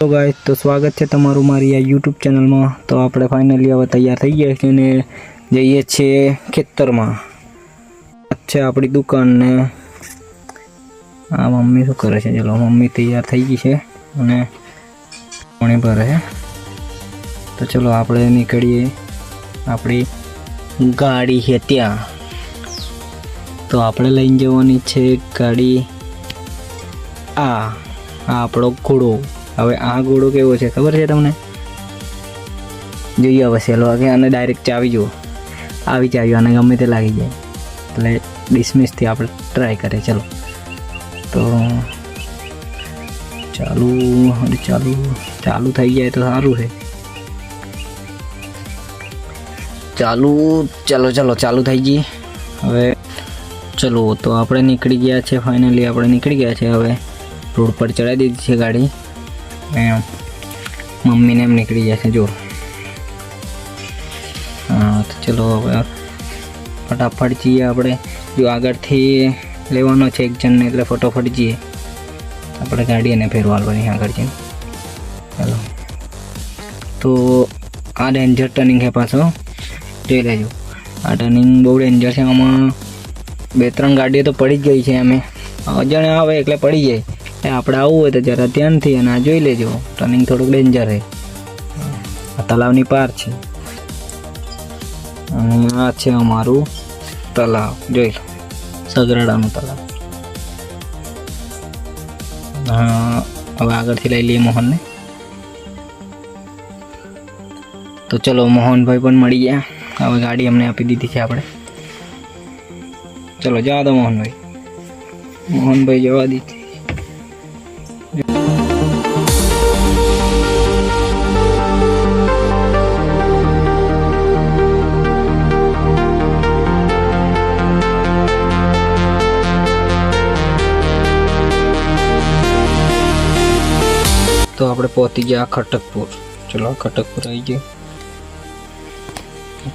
તો ગાઈસ, તો સ્વાગત છે તમારું મારી આ YouTube ચેનલમાં। તો આપણે ફાઇનલી હવે તૈયાર થઈ ગયા છીએ ને જઈએ છીએ ખેતરમાં। છે આપણી દુકાન ને આ મમ્મી શું કરે છે? ચલો, મમ્મી તૈયાર થઈ ગઈ છે અને પાણી ભરે છે। તો ચલો આપણે નીકળીએ આપણી ગાડી છે ત્યાં। તો આપણે લઈને જવાની છે ગાડી આ આપણો ઘોડો। હવે આ ઘોડો કેવો છે ખબર છે તમને? જોઈએ હવે સેલો વાગે અને ડાયરેક્ટ ચાવી જુઓ, આવી ચાવી અને ગમે તે લાગી જાય એટલે ડિસમિસથી આપણે ટ્રાય કરીએ। ચલો તો ચાલુ થઈ જાય તો સારું છે। ચાલુ થઈ ગઈ હવે। ચલો તો આપણે નીકળી ગયા છે, ફાઇનલી આપણે નીકળી ગયા છે। હવે રોડ પર ચડાવી દીધી છે ગાડી। મમ્મીને એમ નીકળી ગયા છે જો। હા તો ચલો હવે ફટાફટ જઈએ આપણે। જો આગળથી લેવાનો છે એક જણને એટલે ફટાફટ જઈએ આપણે ગાડી એને ફેરવાડવાની આગળ જઈને। ચાલો તો આ ડેન્જર ટર્નિંગ છે પાછો, જોઈ લેજો। આ ટર્નિંગ બહુ ડેન્જર છે, આમાં 2-3 ગાડીઓ તો પડી જ ગઈ છે। અમે અજાણે આવે એટલે પડી જાય। આપણે આવવું હોય તો જરા ધ્યાનથી અને આ જોઈ લેજો, ટર્નિંગ થોડુંક ડેન્જર છે। આ તલાવની પાર છે અને આ છે અમારું તલાવ, જોઈ લો, સગરાડાનું તલાવ। હા હવે આગળથી લઈ લઈએ મોહનને। તો ચલો મોહનભાઈ પણ મળી ગયા। હવે ગાડી અમને આપી દીધી છે આપણે। ચલો જવા દો મોહનભાઈ જવા દીધી। તો આપણે પહોંચી ગયા ખટકપુર। ચલો ખટકપુર આવી ગયો,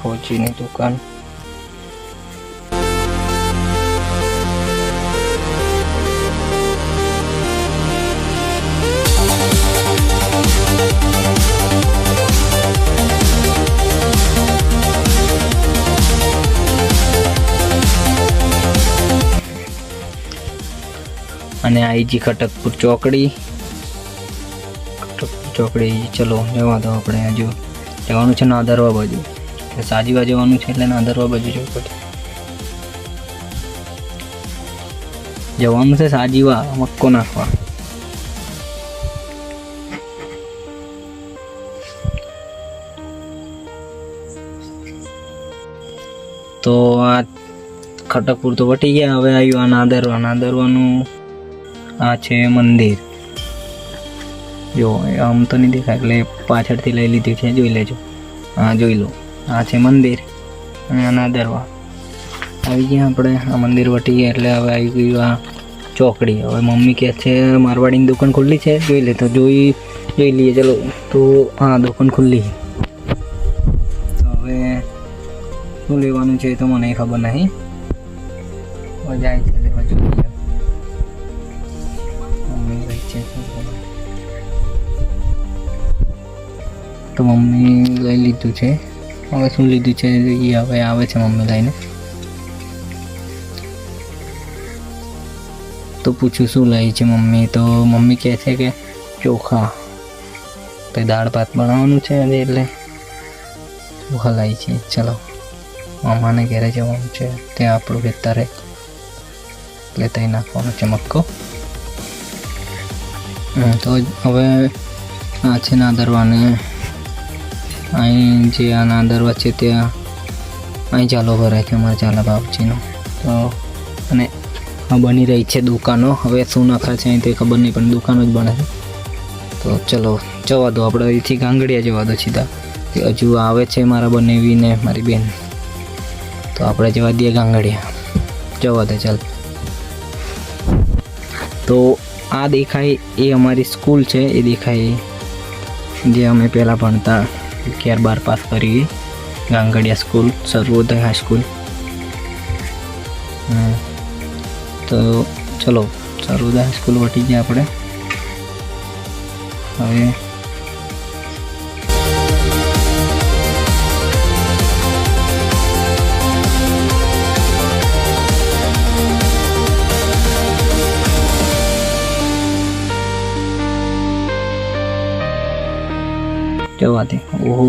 પહોંચીને દુકાન। અને આઈજી ખટકપુર ચોકડી। ચલો જવા દો, આપણે હજુ જવાનું છે નાદરવા બાજુ, એટલે સાજીવા જવાનું છે એટલે નાદરવા બાજુ જવું પડે। જવાનું છે સાજીવા મક્કો નાખવા। તો આ ખટકપુર તો વટી ગયા, હવે આવ્યું આ નાદરવાનું। આ છે મંદિર, જો આમ તો નહીં દેખાય એટલે પાછળથી લઈ લીધી છે, જોઈ લેજો। હા જોઈ લો, આ છે મંદિર અને આ નાદરવા આવી ગયા આપણે। આ મંદિર વટી ગયા એટલે હવે આવી ગયું આ ચોકડી। હવે મમ્મી કહે છે મારવાડીની દુકાન ખુલ્લી છે, જોઈ લે તો જોઈ લઈએ। ચલો તો હા દુકાન ખુલ્લી છે। તો હવે શું લેવાનું છે એ તો મને ખબર નહીં, જાય છે લેવા જોઈએ। તો મમ્મી લઈ લીધું છે, હવે શું લીધું છે જોઈએ। હવે આવે છે મમ્મી લઈને, તો પૂછું શું લાવી છે મમ્મી। તો મમ્મી કહે છે કે ચોખા, તો દાળ ભાત બનાવવાનું છે એટલે ચોખા લાવી છે। ચલો મામાને ઘરે જવાનું છે, ત્યાં આપણું ખેતરે એટલે ત્યાં નાખવાનું છે મક્કો। તો હવે આ છે નાદરવાને, અહીં જે આ નાદરવા છે ત્યાં અહીં ચાલો ભરાય છે અમારા ચાલા બાપજીનો। તો અને આ બની રહી છે દુકાનો। હવે શું નાખા છે અહીં તે ખબર નહીં, પણ દુકાનો જ બને છે। તો ચલો જવા દો, આપણે અહીંથી ગાંગડિયા જવા દો સીધા, હજુ આવે છે મારા બનેવીને મારી બેન, તો આપણે જવા દઈએ ગાંગડિયા, જવા દે ચાલ। તો આ દેખાય એ અમારી સ્કૂલ છે, એ દેખાય જે અમે પહેલાં ભણતા 11-12 પાસ કરી, ગાંગડિયા સ્કૂલ, સર્વોદય હાઈસ્કૂલ। તો ચલો સર્વોદય હાઈસ્કૂલ વટી ગયા આપણે। હવે જવા દે. ઓહો,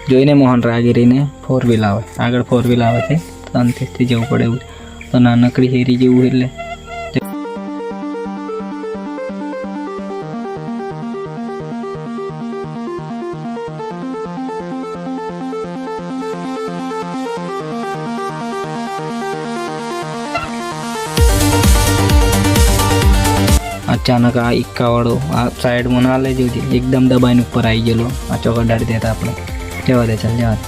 જોઈને મોહન રાગીરીને 4 વ્હીલ આવે, આગળ 4 વ્હીલ આવે છે તો અંતેથી જવું પડે એવું. તો નાનકડી હેરી જેવું એટલે અચાનક આ ઇક્કાવાળો આ સાઈડમાં ના લઈ જવું, એકદમ દબાઈને ઉપર આવી ગયેલો. આ ચોક અડાડી દેતા આપણે. જવા દે, ચાલ જવા દે.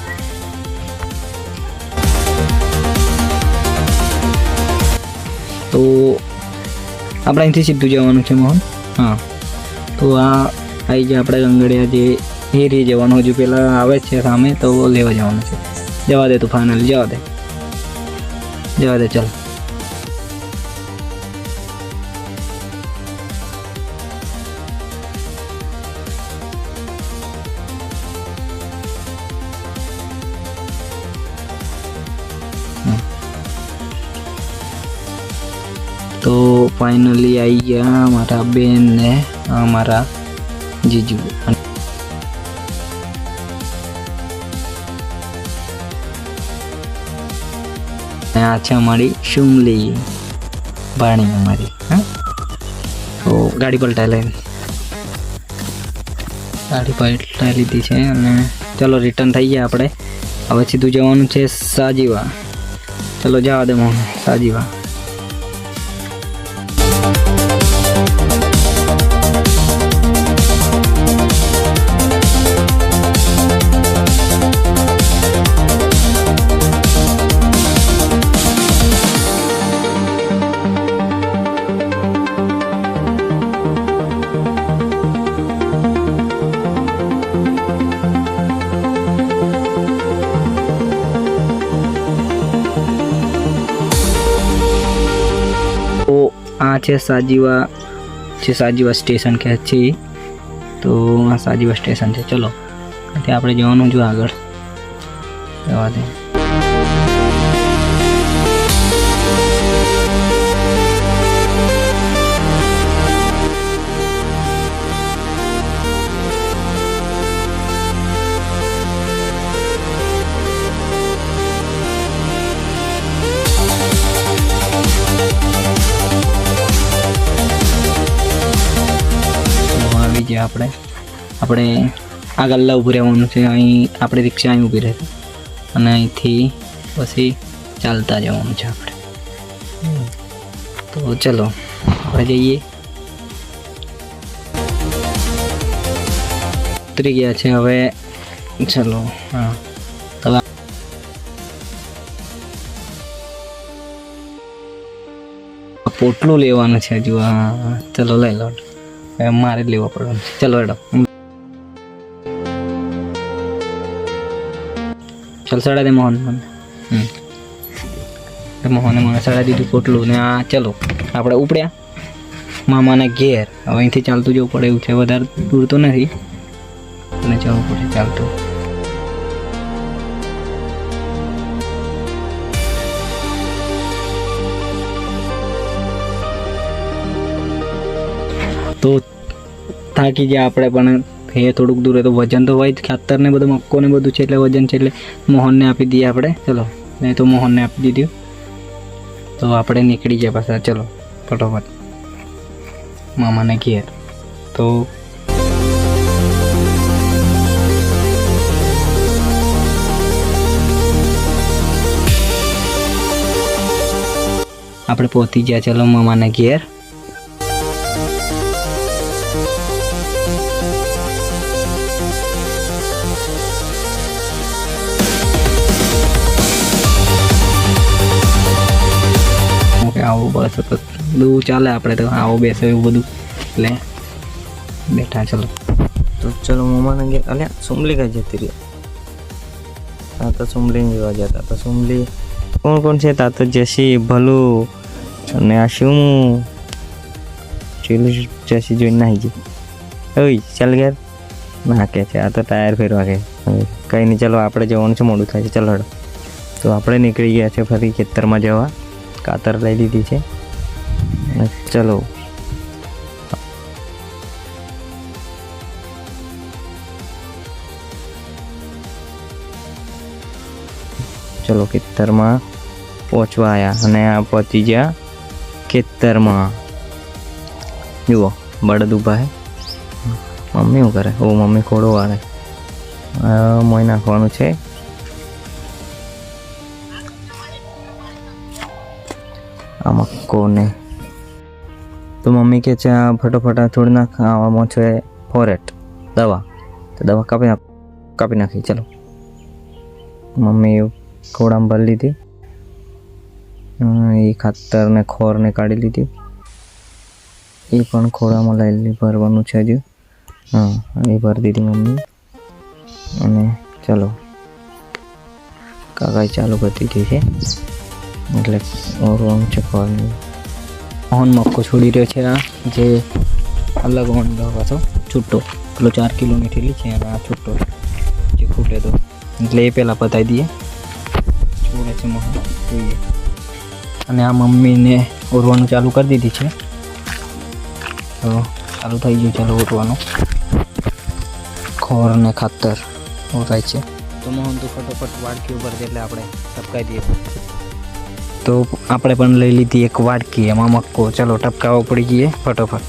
તો આપણે અહીંથી સીધું જવાનું છે મોહન. હા, તો આ આવી જાય આપણે ગંગડિયા જે હેરી જવાનું. હજુ પેલા આવે છે સામે તો લેવા જવાનું છે. જવા દે તું, ફાઇનલ જવા દે, જવા દે, ચાલ. તો ફાઇનલી આવી ગયા મારા બેન ને મારા જીજુ. આ છે અમારી શુમલી ભાણી અમારી. હા, તો ગાડી પલટાઈ લીધી છે અને ચલો રિટર્ન થઈ ગયા આપણે. હવે સીધું જવાનું છે સાજીવા. ચલો જવા દે મોહન, સાજીવા. તો આ છે સાજીવા, સ્ટેશન કહે છે. તો આ સાજીવા સ્ટેશન છે. ચલો ત્યાં આપણે જવાનું જો આગળ. જવા દે. આપણે આ ગલ્લા ઊભું રહેવાનું છે. અહીં આપણે રિક્ષા અહીં ઊભી રહેશે અને અહીંથી પછી ચાલતા જવાનું છે આપણે. તો ચલો આપણે જઈએ. ઉતરી ગયા છે હવે. ચલો. હા, હવે પોટલું લેવાનું છે હજુ. હા, ચલો લઈ લો. મારે જ લેવા પડવાનું. ચલો એડો, ચાલ સડા દે મોહન. મોહને મને સડા દીધું પોટલું ને. આ ચલો આપણે ઉપડ્યા મામાના ઘેર. હવે અહીંથી ચાલતું જવું પડે એવું છે, વધારે દૂર તો નથી અને જવું પડે ચાલતું. તો થાકી ગયા આપણે, પણ એ થોડુંક દૂર તો વજન તો હોય જ. ખાતર ને બધું, મક્કો ને બધું છે એટલે વજન છે, એટલે મોહનને આપી દઈએ આપણે. ચલો, નહીં તો મોહનને આપી દીધું. તો આપણે નીકળી જાય પાછા. ચલો ફટોફટ મામાને ઘેર. તો આપણે પહોંચી ગયા. ચલો મામાને ઘેર. આવું બસ બધું ચાલે આપણે તો. આવો બેસે એવું બધું એટલે બેઠા. ચલો તો ચલો મામાને ઘેર. અલ્યા સુમલી કઈ જતી રહી? હા, તો સુમલીને જોવા જતા. તો સુમલી કોણ કોણ છે? તા તો જસી, ભલું અને આ શું ચેલું જસી જોઈને નાહી ગઈ. ઓય ચાલ ઘેર ના કે છે આ તો ટાયર ફેરવા કે કંઈ નહીં. ચલો આપણે જવાનું છે, મોડું થાય છે. ચાલો હેડો. તો આપણે નીકળી ગયા છે ફરી ખેતરમાં જવા. કાતર લઈ લીધી છે. અને ચલો ચલો ખેતરમાં પહોંચવા આવ્યા અને આ પહોંચી ગયા ખેતરમાં. જુઓ બળદ ઊભા હે. મમ્મી શું કરે? ઓ મમ્મી ખોડો વાળે. મોઈ નાખવાનું છે. આ મક્કોને તો મમ્મી કે છે આ ફટોફટ થોડી નાખ. આવામાં છે ફોરેટ દવા. તો દવા કાપી નાખી. ચલો મમ્મી ખોડામાં ભરી લીધી. એ ખાતર ને ખોર ને કાઢી લીધી. એ પણ ખોડામાં લઈ ભરવાનું છે હજુ. હા એ ભરી દીધી મમ્મી. અને ચલો કાકાઈ ચાલુ કરી દીધી છે. એટલે ઓરવાનું છે ખોરનું. ઓન મક્કો છોડી રહ્યો છે. આ જે અલગ ઓન પાછો છૂટો પેલો 4 કિલોની ઠેલી છે અને આ છૂટો જે ખૂટે તો એટલે એ પહેલાં પતાવી દઈએ. છોડે છે મોહન જોઈએ. અને આ મમ્મીને ઓરવાનું ચાલુ કરી દીધી છે. તો ચાલુ થઈ ગયું. ચાલો ઓરવાનું. ખોર ને ખાતર ઓરાય છે. તો મોહન તો ફટોફટ વાડકી ઉપર એટલે આપણે ટપકાઈ દઈએ. તો આપણે પણ લઈ લીધી એક વાડકી. એમાં મક્કો ચાલો ટપકાવા પડી જઈએ ફટોફટ.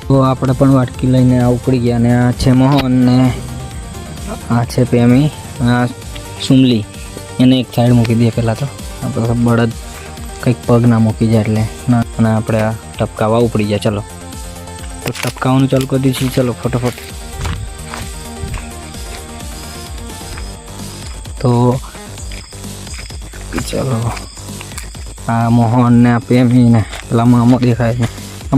તો આપણે પણ વાડકી લઈને આ ઉપડી ગયા. અને આ છે મોહન ને આ છે પેમી. આ સુમલી એને એક સાઈડ મૂકી દઈએ પહેલાં. તો આપણે બળદ કંઈક પગ ના મૂકી જાય એટલે ના. અને આપણે આ ટપકાવા ઉપડી ગયા. ચલો તો ટપકાવાનું ચાલુ કરી દઈશું. ચલો ફટોફટ. તો ચલો આ મોહન ને આ પેમી ને પેલા મામો દેખાય છે. આ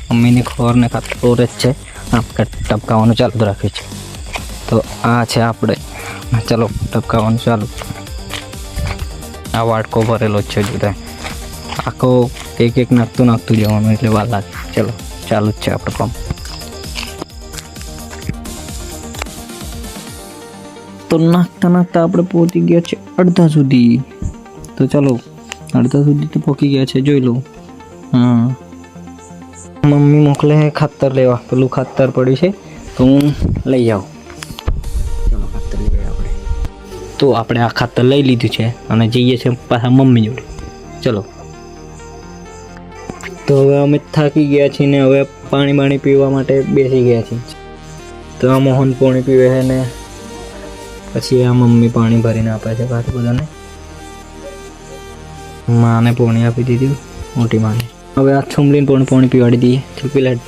મમ્મીને ખોર ને ખાતર જ છે. આપણે ટપકાવાનું ચાલુ રાખ્યું છે. તો આ છે આપણે. ચલો ટપકાવાનું ચાલુ. આ વાટકો ભરેલો જ છે. જુદા આખો એક નાખતું જવાનું એટલે વાર લાગે. ચલો ચાલુ જ છે આપણે કામ. તો નાખતા આપણે પહોંચી ગયા છે અડધા સુધી. તો ચાલો અડધા સુધી તો પહોંચી ગયા છે. જોઈ લો. હા મમ્મી મોકલે ખાતર લેવા. પેલું ખાતર પડ્યું છે તો હું લઈ આવું. ચાલો ખાતર લઈ આપણે. તો આપણે આ ખાતર લઈ લીધું છે અને જઈએ છીએ પાછા મમ્મી જોડે. ચલો તો હવે અમે થાકી ગયા છીએ ને હવે પાણી પીવા માટે બેસી ગયા છીએ. તો આ મોહન પાણી પીવે છે ને પછી આ મમ્મી પાણી ભરીને આપે છે પાછું બધાને. માને પાણી આપી દીધું, મોટી માને. હવે આ છુમલીને પણ પાણી પીવાડી દઈએ. છુપી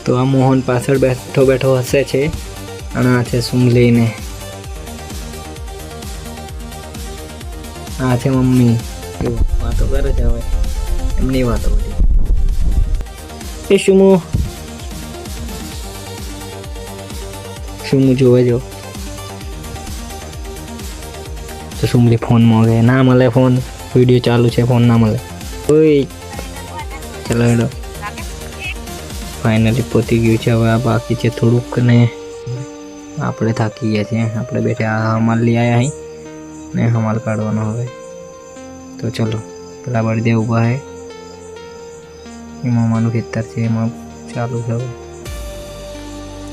તો આ મોહન પાછળ બેઠો હસે છે અને આ છે સુમલીને. આ છે મમ્મી. વાતો કરે છે હવે એમની વાતો બધી. એ શું જોવે જો. તો સુમલી ફોન માંગે. ના મળે ફોન. વિડીયો ચાલુ છે. ફોન ના મળે. ઓય ચલો હેડો. ફાઇનલી પહોંચી ગયું છે. હવે આ બાકી છે થોડુંક ને આપણે થાકી ગયા છીએ. આપણે બેઠા હમાલ લઈ આવ્યા અહીં ને હમાલ કાઢવાનો હવે. તો ચલો પેલા બળદે ઊભા છે. એ મામાનું ખેતર છે એમાં ચાલુ છે.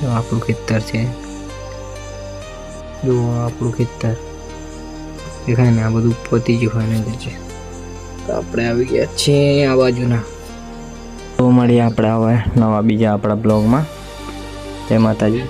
જો આપણું ખેતર છે. જો આપણું ખેતર દેખાય ને. આ બધું પતી ગયું ફાઇનલ છે. તો આપણે આવી ગયા છીએ આ બાજુના. તો મળીએ આપણે હવે બીજા આપણા બ્લોગમાં. જય માતાજી.